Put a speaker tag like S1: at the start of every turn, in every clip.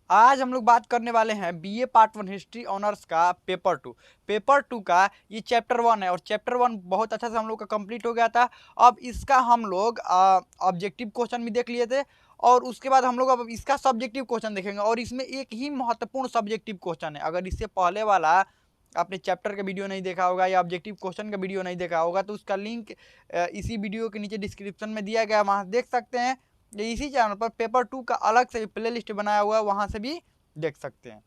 S1: आज हम लोग बात करने वाले हैं बीए पार्ट 1 हिस्ट्री ऑनर्स का पेपर 2 का ये चैप्टर 1 है और चैप्टर 1 बहुत अच्छा से हम लोग का कंप्लीट हो गया था। अब इसका हम लोग ऑब्जेक्टिव क्वेश्चन भी देख लिए थे और उसके बाद हम लोग अब इसका सब्जेक्टिव क्वेश्चन देखेंगे और इसमें एक ही महत्वपूर्ण सब्जेक्टिव क्वेश्चन है। अगर इससे पहले वाला आपने चैप्टर का वीडियो नहीं देखा होगा या ऑब्जेक्टिव क्वेश्चन का वीडियो नहीं देखा होगा तो उसका लिंक इसी वीडियो के नीचे डिस्क्रिप्शन में दिया गया, वहाँ देख सकते हैं। ये इसी चैनल पर पेपर 2 का अलग से प्ले लिस्ट बनाया हुआ है, वहाँ से भी देख सकते हैं।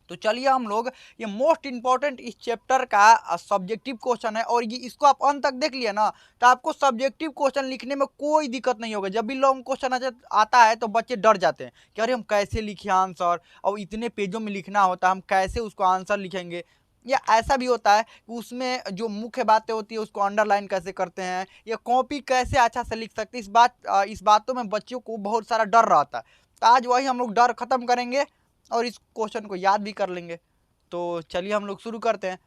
S1: तो चलिए हम लोग ये मोस्ट इंपॉर्टेंट इस चैप्टर का सब्जेक्टिव क्वेश्चन है और ये इसको आप अंत तक देख लिया ना तो आपको सब्जेक्टिव क्वेश्चन लिखने में कोई दिक्कत नहीं होगा। जब भी लॉन्ग क्वेश्चन आता है तो बच्चे डर जाते हैं कि अरे हम कैसे लिखे आंसर, और इतने पेजों में लिखना होता है, हम कैसे उसको आंसर लिखेंगे। या ऐसा भी होता है कि उसमें जो मुख्य बातें होती है उसको अंडरलाइन कैसे करते हैं या कॉपी कैसे अच्छा से लिख सकते हैं। इस बातों में बच्चों को बहुत सारा डर रहता है। तो आज वही हम लोग डर खत्म करेंगे और इस क्वेश्चन को याद भी कर लेंगे। तो चलिए हम लोग शुरू करते हैं।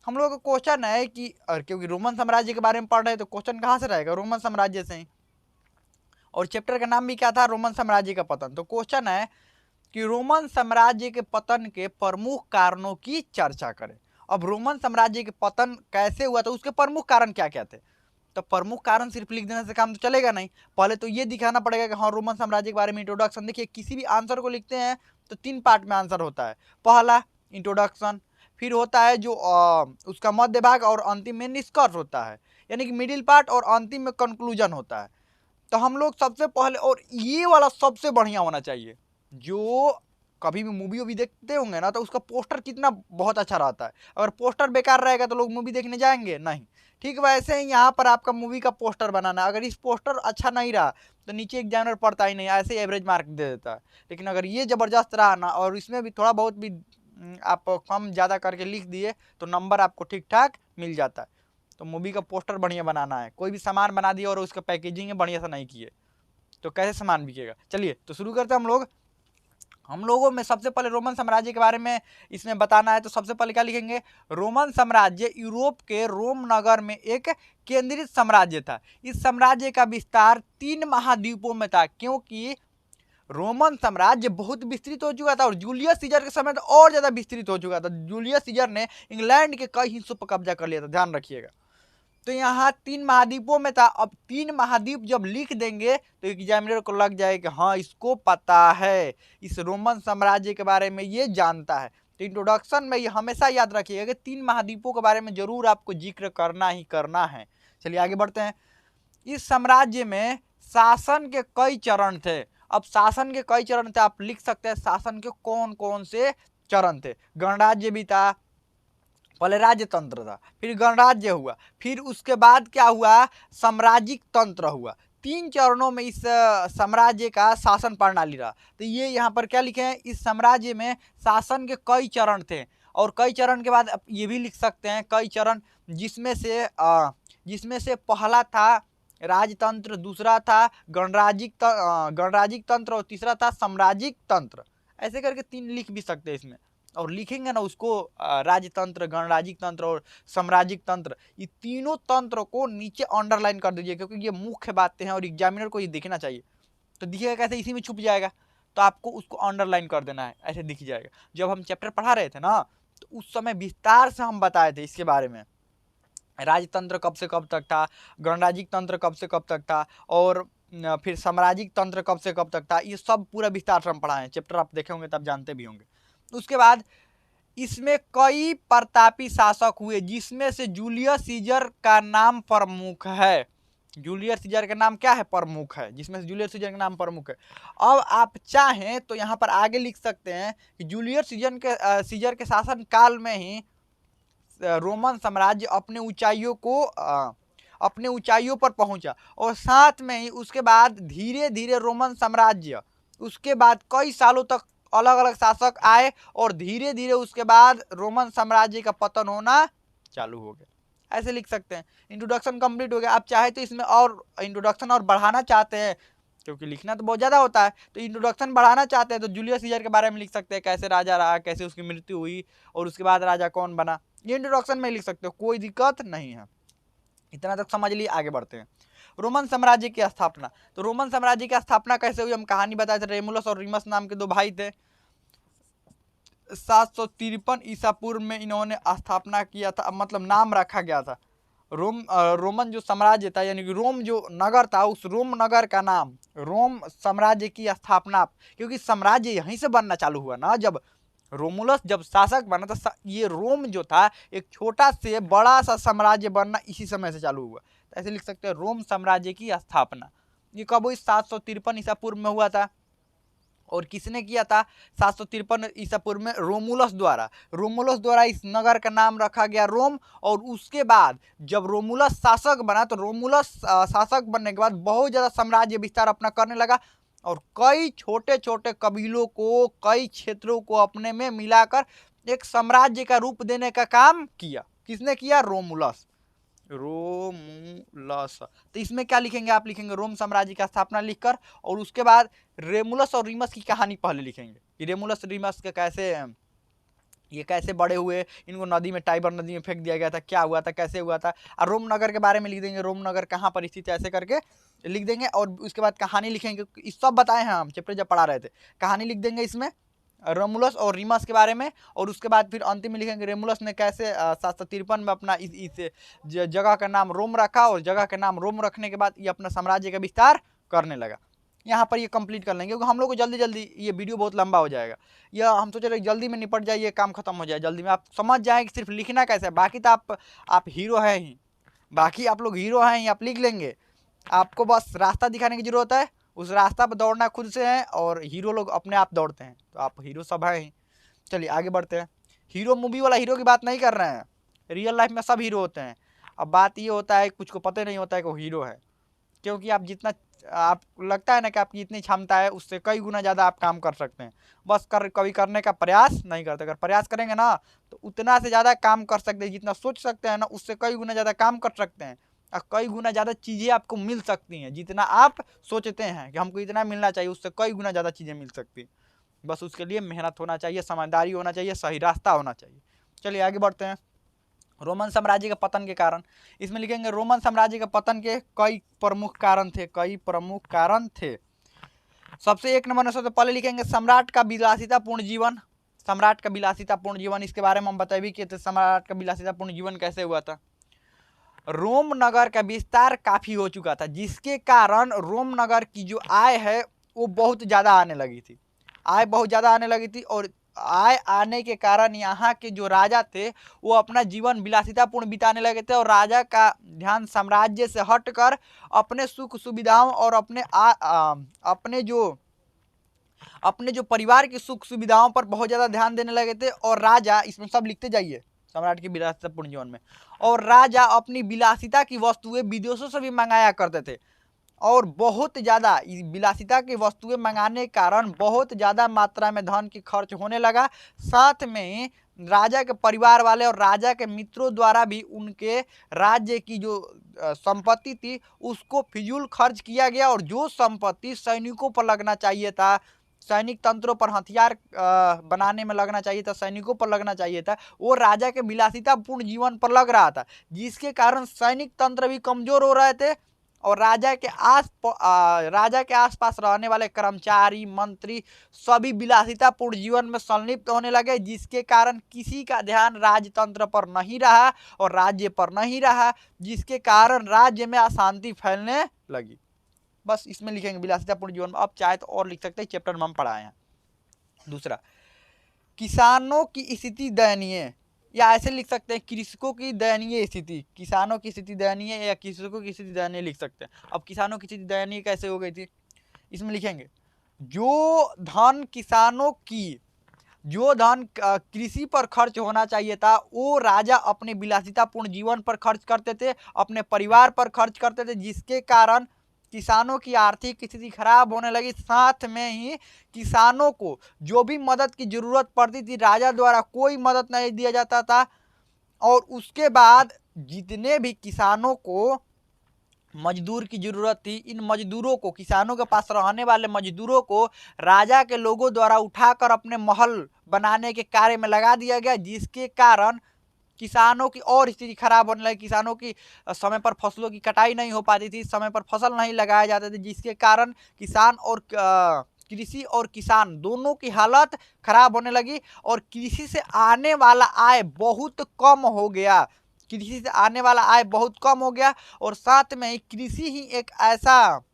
S1: हम लोग का क्वेश्चन है कि क्योंकि रोमन साम्राज्य के बारे में पढ़ रहे हैं तो क्वेश्चन कहाँ से रहेगा, रोमन साम्राज्य से ही। और चैप्टर का नाम भी क्या था, रोमन साम्राज्य का पतन। तो क्वेश्चन है कि रोमन साम्राज्य के पतन के प्रमुख कारणों की चर्चा करें। अब रोमन साम्राज्य के पतन कैसे हुआ तो उसके प्रमुख कारण क्या क्या थे। तो प्रमुख कारण सिर्फ लिख देने से काम तो चलेगा नहीं, पहले तो ये दिखाना पड़ेगा कि हाँ रोमन साम्राज्य के बारे में इंट्रोडक्शन। देखिए किसी भी आंसर को लिखते हैं तो 3 पार्ट में आंसर होता है। पहला इंट्रोडक्शन, फिर होता है जो उसका मध्य भाग और अंतिम में निष्कर्ष होता है, यानी कि मिडिल पार्ट, और अंतिम में कंक्लूजन होता है। तो हम लोग सबसे पहले, और ये वाला सबसे बढ़िया होना चाहिए, जो कभी भी मूवी वूवी देखते होंगे ना तो उसका पोस्टर कितना बहुत अच्छा रहता है। अगर पोस्टर बेकार रहेगा तो लोग मूवी देखने जाएंगे नहीं। ठीक वैसे ही यहाँ पर आपका मूवी का पोस्टर बनाना, अगर इस पोस्टर अच्छा नहीं रहा तो नीचे एग्जामिनर पढ़ता ही नहीं, ऐसे ही एवरेज मार्क दे देता है। लेकिन अगर ये ज़बरदस्त रहा ना और इसमें भी थोड़ा बहुत भी आप कम ज़्यादा करके लिख दिए तो नंबर आपको ठीक ठाक मिल जाता है। तो मूवी का पोस्टर बढ़िया बनाना है। कोई भी सामान बना दिया और उसका पैकेजिंग बढ़िया सा नहीं किए तो कैसे सामान बिकेगा। चलिए तो शुरू करते हैं हम लोगों में सबसे पहले रोमन साम्राज्य के बारे में इसमें बताना है। तो सबसे पहले क्या लिखेंगे, रोमन साम्राज्य यूरोप के रोम नगर में एक केंद्रित साम्राज्य था। इस साम्राज्य का विस्तार 3 महाद्वीपों में था, क्योंकि रोमन साम्राज्य बहुत विस्तृत हो चुका था और जूलियस सीजर के समय तो और ज्यादा विस्तृत हो चुका था। जूलियस सीजर ने इंग्लैंड के कई हिस्सों पर कब्जा कर लिया था, ध्यान रखिएगा। तो यहाँ 3 महाद्वीपों में था। अब 3 महाद्वीप जब लिख देंगे तो एग्जामिनर को लग जाएगा हाँ इसको पता है, इस रोमन साम्राज्य के बारे में ये जानता है। तो इंट्रोडक्शन में ये हमेशा याद रखिएगा कि 3 महाद्वीपों के बारे में जरूर आपको जिक्र करना ही करना है। चलिए आगे बढ़ते हैं। इस साम्राज्य में शासन के कई चरण थे। अब शासन के कई चरण थे, आप लिख सकते हैं शासन के कौन कौन से चरण थे। गणराज्य भी था, पहले राज्य तंत्र था, फिर गणराज्य हुआ, फिर उसके बाद क्या हुआ, साम्राज्यिक तंत्र हुआ। 3 चरणों में इस साम्राज्य का शासन प्रणाली रहा। तो ये यहाँ पर क्या लिखे हैं, इस साम्राज्य में शासन के कई चरण थे। और कई चरण के बाद ये भी लिख सकते हैं कई चरण, जिसमें से पहला था राजतंत्र, दूसरा था गणराज्यिक तंत्र और तीसरा था साम्राज्यिक तंत्र। ऐसे करके 3 लिख भी सकते हैं इसमें। और लिखेंगे ना उसको राजतंत्र, गणराज्यिक तंत्र और साम्राज्यिक तंत्र, ये तीनों तंत्र को नीचे अंडरलाइन कर दीजिए, क्योंकि ये मुख्य बातें हैं और एग्जामिनर को ये दिखना चाहिए। तो दिखेगा कैसे, इसी में छुप जाएगा, तो आपको उसको अंडरलाइन कर देना है, ऐसे दिख जाएगा। जब हम चैप्टर पढ़ा रहे थे ना तो उस समय विस्तार से हम बताए थे इसके बारे में, राजतंत्र कब से कब तक था, गणराज्यिक तंत्र कब से कब तक था, और फिर साम्राज्यिक तंत्र कब से कब तक था। ये सब पूरा विस्तार से हम पढ़ाए हैं। चैप्टर आप देखे होंगे तब जानते भी होंगे। उसके बाद इसमें कई प्रतापी शासक हुए, जिसमें से जूलियस सीजर का नाम प्रमुख है। जूलियस सीजर का नाम क्या है, प्रमुख है, जिसमें से जूलियस सीजर का नाम प्रमुख है। अब आप चाहें तो यहाँ पर आगे लिख सकते हैं कि जूलियस सीजर के शासन काल में ही रोमन साम्राज्य अपने ऊंचाइयों पर पहुंचा, और साथ में ही उसके बाद धीरे धीरे रोमन साम्राज्य, उसके बाद कई सालों तक अलग अलग शासक आए और धीरे धीरे उसके बाद रोमन साम्राज्य का पतन होना चालू हो गया। ऐसे लिख सकते हैं। इंट्रोडक्शन कंप्लीट हो गया। आप चाहे तो इसमें और इंट्रोडक्शन और बढ़ाना चाहते हैं, क्योंकि लिखना तो बहुत ज़्यादा होता है, तो इंट्रोडक्शन बढ़ाना चाहते हैं तो जूलियस सीजर के बारे में लिख सकते हैं, कैसे राजा रहा, कैसे उसकी मृत्यु हुई और उसके बाद राजा कौन बना। ये इंट्रोडक्शन में लिख सकते हो, कोई दिक्कत नहीं है। इतना तक समझ लिए, आगे बढ़ते हैं। रोमन साम्राज्य की स्थापना। तो रोमन साम्राज्य की स्थापना कैसे हुई, हम कहानी बताए थे। रेमुलस और रीमस नाम के 2 भाई थे। 753 ईसा पूर्व में इन्होंने स्थापना किया था, मतलब नाम रखा गया था। रोमन जो साम्राज्य था, यानी कि रोम जो नगर था, उस रोम नगर का नाम रोम साम्राज्य की स्थापना, क्योंकि साम्राज्य यहीं से बनना चालू हुआ ना, जब रोमुलस जब शासक बना था, ये रोम जो था एक छोटा से बड़ा सा साम्राज्य बनना इसी समय से चालू हुआ। तो ऐसे लिख सकते हैं रोम साम्राज्य की स्थापना। ये कब हुई? 753 ईसा पूर्व में हुआ था। और किसने किया था? 753 ईसा पूर्व में रोमुलस द्वारा। रोमुलस द्वारा इस नगर का नाम रखा गया रोम। और उसके बाद जब रोमुलस शासक बना, तो रोमुलस शासक बनने के बाद बहुत ज़्यादा साम्राज्य विस्तार अपना करने लगा और कई छोटे छोटे कबीलों को, कई क्षेत्रों को अपने में मिलाकर एक साम्राज्य का रूप देने का काम किया। किसने किया? रोमुलस। रोमुलस। तो इसमें क्या लिखेंगे? आप लिखेंगे रोम साम्राज्य का स्थापना लिखकर, और उसके बाद रेमुलस और रीमस की कहानी पहले लिखेंगे कि रेमुलस रीमस के कैसे बड़े हुए, इनको नदी में, टाइबर नदी में फेंक दिया गया था, क्या हुआ था, कैसे हुआ था। और रोम नगर के बारे में लिख देंगे, रोम नगर कहाँ पर स्थित है, ऐसे करके लिख देंगे। और उसके बाद कहानी लिखेंगे, इस सब बताए हैं हम चैप्टर जब पढ़ा रहे थे। कहानी लिख देंगे इसमें रोमुलस और रीमस के बारे में। और उसके बाद फिर अंतिम में लिखेंगे रेमुलस ने कैसे 753 में अपना इस जगह का नाम रोम रखा, और जगह का नाम रोम रखने के बाद ये अपना साम्राज्य का विस्तार करने लगा। यहाँ पर ये कंप्लीट कर लेंगे, क्योंकि हम लोग को जल्दी जल्दी, ये वीडियो बहुत लंबा हो जाएगा। यह हम सोच रहे जल्दी में निपट जाए, ये काम खत्म हो जाए जल्दी में, आप समझ जाएँ कि सिर्फ लिखना कैसे है। बाकी तो आप हीरो हैं ही, बाकी आप लोग हीरो हैं ही, आप लिख लेंगे। आपको बस रास्ता दिखाने की जरूरत है, उस रास्ता पर दौड़ना खुद से है, और हीरो लोग अपने आप दौड़ते हैं, तो आप हीरो सब हैं ही। चलिए आगे बढ़ते हैं। हीरो मूवी वाला हीरो की बात नहीं कर रहे हैं, रियल लाइफ में सब हीरो होते हैं। अब बात ये होता है, कुछ को पता नहीं होता है कि वो हीरो है, क्योंकि आप जितना, आपको लगता है ना कि आपकी इतनी क्षमता है, उससे कई गुना ज़्यादा आप काम कर सकते हैं, बस कभी करने का प्रयास नहीं करते। अगर प्रयास करेंगे ना, तो उतना से ज़्यादा काम कर सकते हैं, जितना सोच सकते हैं ना, उससे कई गुना ज़्यादा काम कर सकते हैं, और कई गुना ज़्यादा चीज़ें आपको मिल सकती हैं। जितना आप सोचते हैं कि हमको इतना मिलना चाहिए, उससे कई गुना ज़्यादा चीज़ें मिल सकती हैं। बस उसके लिए मेहनत होना चाहिए, समझदारी होना चाहिए, सही रास्ता होना चाहिए। चलिए आगे बढ़ते हैं। रोमन साम्राज्य के पतन के कारण, इसमें लिखेंगे रोमन साम्राज्य के पतन के कई प्रमुख कारण थे। सबसे एक नंबर में सबसे पहले लिखेंगे सम्राट का विलासितापूर्ण जीवन। सम्राट का विलासितापूर्ण जीवन, इसके बारे में हम बता भी किए थे, सम्राट का विलासितापूर्ण जीवन कैसे हुआ था। रोम नगर का विस्तार काफ़ी हो चुका था, जिसके कारण रोम नगर की जो आय है वो बहुत ज़्यादा आने लगी थी। आय बहुत ज़्यादा आने लगी थी, और आय आने के कारण यहाँ के जो राजा थे वो अपना जीवन विलासितापूर्ण बिताने लगे थे, और राजा का ध्यान साम्राज्य से हटकर अपने सुख सुविधाओं और अपने जो परिवार की सुख सुविधाओं पर बहुत ज़्यादा ध्यान देने लगे थे। और राजा, इसमें सब लिखते जाइए सम्राट की विलासितापूर्ण जीवन में, और राजा अपनी विलासिता की वस्तुएं विदेशों से भी मंगाया करते थे, और बहुत ज़्यादा विलासिता की वस्तुएं मंगाने के कारण बहुत ज़्यादा मात्रा में धन की खर्च होने लगा। साथ में राजा के परिवार वाले और राजा के मित्रों द्वारा भी उनके राज्य की जो संपत्ति थी उसको फिजूल खर्च किया गया, और जो संपत्ति सैनिकों पर लगना चाहिए था, सैनिक तंत्रों पर, हथियार बनाने में लगना चाहिए था, सैनिकों पर लगना चाहिए था, वो राजा के विलासितापूर्ण जीवन पर लग रहा था, जिसके कारण सैनिक तंत्र भी कमजोर हो रहे थे, और राजा के आसपास रहने वाले कर्मचारी, मंत्री सभी विलासितापूर्ण जीवन में संलिप्त होने लगे, जिसके कारण किसी का ध्यान राजतंत्र पर नहीं रहा और राज्य पर नहीं रहा, जिसके कारण राज्य में अशांति फैलने लगी। बस इसमें लिखेंगे विलासितापूर्ण जीवन। अब चाहे तो और लिख सकते हैं, चैप्टर में हम पढ़ाए हैं। दूसरा, किसानों की स्थिति दयनीय, या ऐसे लिख सकते हैं कृषकों की दयनीय स्थिति। किसानों की स्थिति दयनीय या कृषकों की स्थिति दयनीय लिख सकते हैं। अब किसानों की स्थिति दयनीय कैसे हो गई थी, इसमें लिखेंगे जो धन कृषि पर खर्च होना चाहिए था, वो राजा अपने विलासितापूर्ण जीवन पर खर्च करते थे, अपने परिवार पर खर्च करते थे, जिसके कारण किसानों की आर्थिक स्थिति खराब होने लगी। साथ में ही किसानों को जो भी मदद की जरूरत पड़ती थी, राजा द्वारा कोई मदद नहीं दिया जाता था। और उसके बाद जितने भी किसानों को मजदूर की जरूरत थी, इन मजदूरों को, किसानों के पास रहने वाले मजदूरों को राजा के लोगों द्वारा उठाकर अपने महल बनाने के कार्य में लगा दिया गया, जिसके कारण किसानों की और स्थिति खराब होने लगी। किसानों की समय पर फसलों की कटाई नहीं हो पाती थी, समय पर फसल नहीं लगाए जाते थे, जिसके कारण किसान और कृषि और किसान दोनों की हालत खराब होने लगी और कृषि से आने वाला आय बहुत कम हो गया। कृषि से आने वाला आय बहुत कम हो गया और साथ में ही कृषि ही एक ऐसा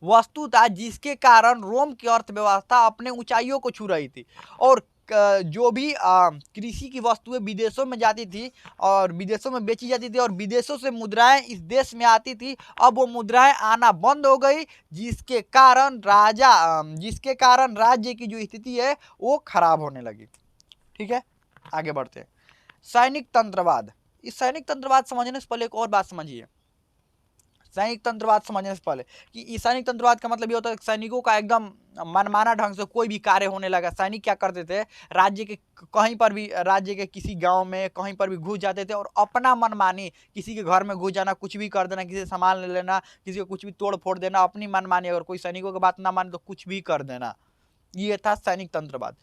S1: वस्तु था जिसके कारण रोम की अर्थव्यवस्था अपने ऊंचाइयों को छू रही थी और जो भी कृषि की वस्तुएं विदेशों में जाती थी और विदेशों में बेची जाती थी और विदेशों से मुद्राएं इस देश में आती थी, अब वो मुद्राएं आना बंद हो गई जिसके कारण राज्य की जो स्थिति है वो खराब होने लगी। ठीक है, आगे बढ़ते हैं। सैनिक तंत्रवाद। इस सैनिक तंत्रवाद समझने से पहले एक और बात समझिए। सैनिक तंत्रवाद समझने से पहले कि इस सैनिक तंत्रवाद का मतलब ये होता है सैनिकों का एकदम मनमाना ढंग से कोई भी कार्य होने लगा। सैनिक क्या करते थे, राज्य के कहीं पर भी, राज्य के किसी गांव में कहीं पर भी घुस जाते थे और अपना मनमानी, किसी के घर में घुस जाना, कुछ भी कर देना, किसी से सामान ले लेना, किसी को कुछ भी तोड़ फोड़ देना, अपनी मनमानी, अगर कोई सैनिकों की बात ना माने तो कुछ भी कर देना। ये था सैनिक तंत्रवाद।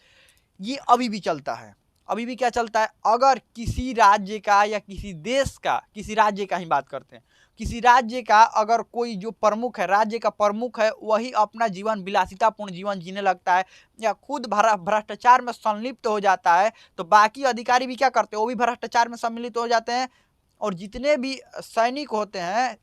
S1: ये अभी भी चलता है। अभी भी क्या चलता है, अगर किसी राज्य का या किसी देश का, किसी राज्य का ही बात करते हैं, किसी राज्य का अगर कोई जो प्रमुख है, राज्य का प्रमुख है, वही अपना जीवन विलासितापूर्ण जीवन जीने लगता है या खुद भ्रष्टाचार में संलिप्त हो जाता है, तो बाकी अधिकारी भी क्या करते हैं, वो भी भ्रष्टाचार में सम्मिलित हो जाते हैं और जितने भी सैनिक होते हैं,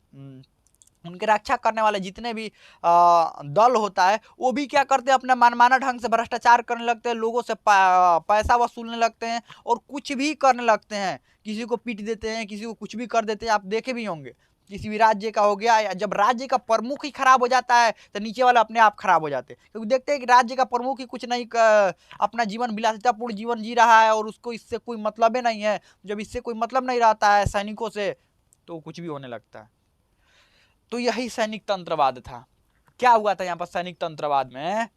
S1: उनके रक्षा करने वाले जितने भी दल होता है, वो भी क्या करते हैं, अपना मनमाना ढंग से भ्रष्टाचार करने लगते हैं, लोगों से पैसा वसूलने लगते हैं और कुछ भी करने लगते हैं। किसी को पीट देते हैं, किसी को कुछ भी कर देते हैं। आप देखे भी होंगे, किसी भी राज्य का हो गया, या जब राज्य का प्रमुख ही खराब हो जाता है तो नीचे वाले अपने आप खराब हो जाते हैं, क्योंकि देखते हैं कि राज्य का प्रमुख ही कुछ नहीं अपना जीवन विलासितापूर्ण जीवन जी रहा है और उसको इससे कोई मतलब ही नहीं है। जब इससे कोई मतलब नहीं रहता है सैनिकों से, तो कुछ भी होने लगता है। तो यही सैनिक तंत्रवाद था। क्या हुआ था यहाँ पर सैनिक तंत्रवाद में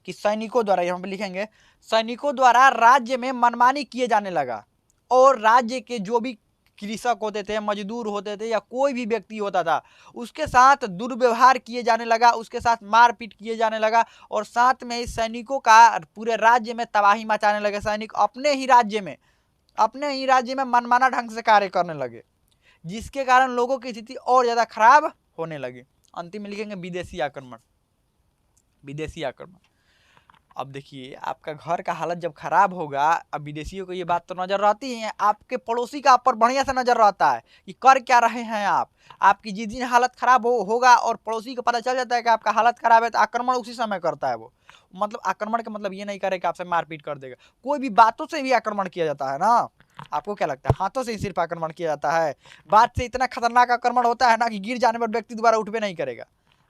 S1: कि सैनिकों द्वारा, यहाँ पर लिखेंगे, सैनिकों द्वारा राज्य में मनमानी किए जाने लगा और राज्य के जो भी कृषक होते थे, मजदूर होते थे या कोई भी व्यक्ति होता था, उसके साथ दुर्व्यवहार किए जाने लगा, उसके साथ मारपीट किए जाने लगा और साथ में सैनिकों का पूरे राज्य में तबाही मचाने लगे। सैनिक अपने ही राज्य में मनमाना ढंग से कार्य करने लगे, जिसके कारण लोगों की स्थिति और ज्यादा खराब होने लगी। अंतिम में लिखेंगे विदेशी आक्रमण। विदेशी आक्रमण, अब देखिए, आपका घर का हालत जब खराब होगा, अब विदेशियों को ये बात तो नजर रहती है, आपके पड़ोसी का आप पर बढ़िया से नजर रहता है कि कर क्या रहे हैं आप। आपकी जिस दिन हालत खराब होगा और पड़ोसी को पता चल जाता है कि आपका हालत खराब है, तो आक्रमण उसी समय करता है वो। मतलब आक्रमण का मतलब ये नहीं करे कि आपसे मारपीट कर देगा, कोई भी बातों से भी आक्रमण किया जाता है ना। आपको क्या लगता है, हाथों से ही सिर्फ आक्रमण किया जाता है? बात से इतना खतरनाक आक्रमण होता है ना कि गिर जाने पर व्यक्ति दोबारा उठबे नहीं करेगा।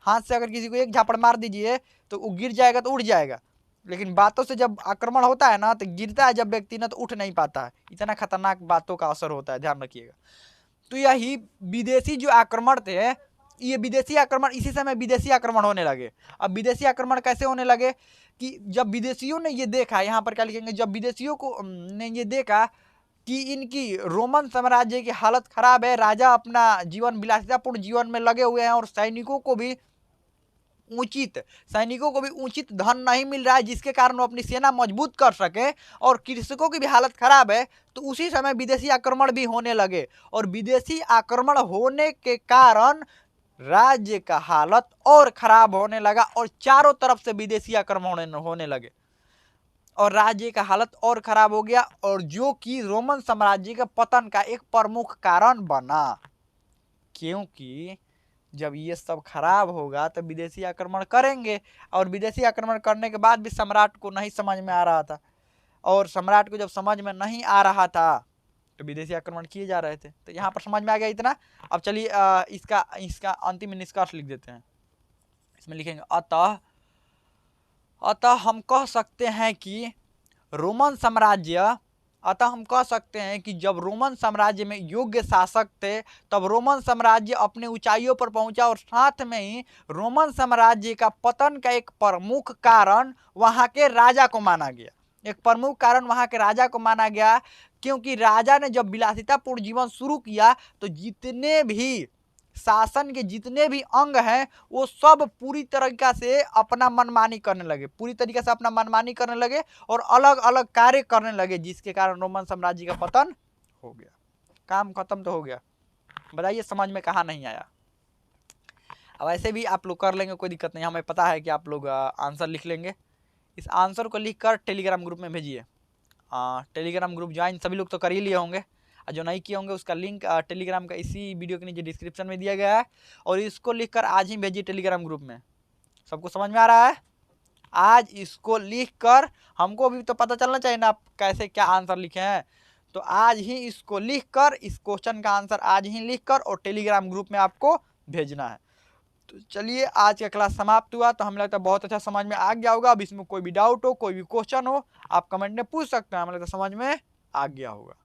S1: हाथ से अगर किसी को एक झापड़ मार दीजिए तो वो गिर जाएगा तो उड़ जाएगा, लेकिन बातों से जब आक्रमण होता है ना, तो गिरता है जब व्यक्ति ना, तो उठ नहीं पाता है। इतना खतरनाक बातों का असर होता है, ध्यान रखिएगा। तो यही विदेशी जो आक्रमण थे, ये विदेशी आक्रमण, इसी समय विदेशी आक्रमण होने लगे। अब विदेशी आक्रमण कैसे होने लगे कि जब विदेशियों ने ये देखा, यहाँ पर क्या लिखेंगे, जब विदेशियों को ने ये देखा कि इनकी रोमन साम्राज्य की हालत खराब है, राजा अपना जीवन विलासितापूर्ण जीवन में लगे हुए हैं और सैनिकों को भी उचित धन नहीं मिल रहा है, जिसके कारण वो अपनी सेना मजबूत कर सके, और कृषकों की भी हालत खराब है, तो उसी समय विदेशी आक्रमण भी होने लगे और विदेशी आक्रमण होने के कारण राज्य का हालत और खराब होने लगा और चारों तरफ से विदेशी आक्रमण होने लगे और राज्य का हालत और खराब हो गया, और जो कि रोमन साम्राज्य के पतन का एक प्रमुख कारण बना। क्योंकि जब ये सब खराब होगा तो विदेशी आक्रमण करेंगे, और विदेशी आक्रमण करने के बाद भी सम्राट को नहीं समझ में आ रहा था, और सम्राट को जब समझ में नहीं आ रहा था तो विदेशी आक्रमण किए जा रहे थे। तो यहाँ पर समझ में आ गया इतना। अब चलिए इसका अंतिम निष्कर्ष लिख देते हैं। इसमें लिखेंगे, अतः हम कह सकते हैं कि जब रोमन साम्राज्य में योग्य शासक थे, तब रोमन साम्राज्य अपने ऊंचाइयों पर पहुंचा और साथ में ही रोमन साम्राज्य का पतन का एक प्रमुख कारण वहां के राजा को माना गया। क्योंकि राजा ने जब विलासितापूर्ण जीवन शुरू किया तो जितने भी शासन के जितने भी अंग हैं वो सब पूरी तरीका से अपना मनमानी करने लगे और अलग अलग कार्य करने लगे, जिसके कारण रोमन साम्राज्य का पतन हो गया। काम खत्म तो हो गया। बताइए समझ में कहाँ नहीं आया? अब ऐसे भी आप लोग कर लेंगे, कोई दिक्कत नहीं, हमें पता है कि आप लोग आंसर लिख लेंगे। इस आंसर को लिख कर टेलीग्राम ग्रुप में भेजिए। टेलीग्राम ग्रुप ज्वाइन सभी लोग तो कर ही लिए होंगे, और जो नहीं किए होंगे उसका लिंक टेलीग्राम का इसी वीडियो के नीचे डिस्क्रिप्शन में दिया गया है। और इसको लिखकर आज ही भेजिए टेलीग्राम ग्रुप में। सबको समझ में आ रहा है? आज इसको लिखकर, हमको भी तो पता चलना चाहिए ना आप कैसे क्या आंसर लिखे हैं। तो आज ही इसको लिखकर, इस क्वेश्चन का आंसर आज ही लिखकर और टेलीग्राम ग्रुप में आपको भेजना है। तो चलिए, आज का क्लास समाप्त हुआ। तो हमें लगता है बहुत अच्छा समझ में आ गया होगा। अब इसमें कोई भी डाउट हो, कोई भी क्वेश्चन हो, आप कमेंट में पूछ सकते हैं। हमें लगता है समझ में आ गया होगा।